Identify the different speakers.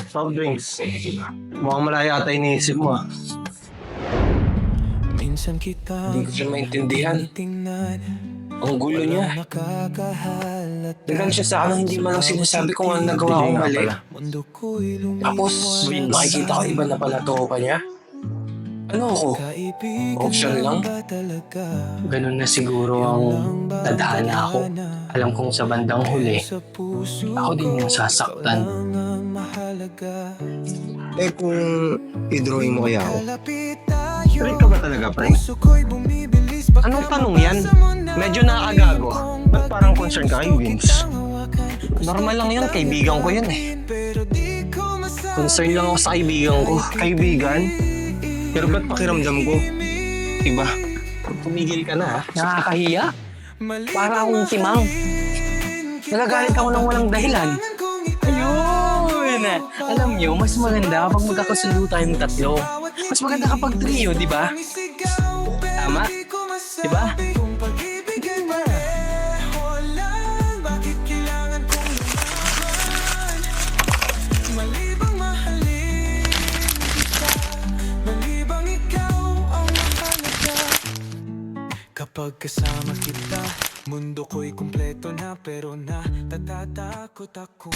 Speaker 1: Soft drinks. Mukhang malaya ata iniisip mo ah.
Speaker 2: Minsan kita
Speaker 1: Hindi ko siya maintindihan. Ang gulo niya. Nagano siya sa akin, hindi man lang sinasabi kung ano nagawa kong mali. Tapos, nakikita ko iba na pala tropa niya. Ano ako? Option lang?
Speaker 3: Ganun na siguro ang tadhana ako. Alam kong sa bandang huli, ako din yung sasaktan.
Speaker 1: Eh kung i-drawing mo kaya ako? Straight ka ba talaga, pre? Anong tanong yan? Medyo nakakagago. Ba't parang concern ka kay Vince? Normal lang yan, kaibigan ko yan eh. Concern lang ako sa kaibigan ko. Kaibigan? Pero ba't pakiramdam ko? Iba, tumigil ka na ha?
Speaker 3: Nakakahiya. Para akong timang. Nagagalit ako ng walang dahilan. Ayun! Alam nyo, mas maganda kapag magkakasundo tayong tatlo. Mas maganda kapag trio, di ba? Tama? Di ba?
Speaker 2: Kapag kasama kita, mundo ko'y kumpleto na. Pero natatakot ako.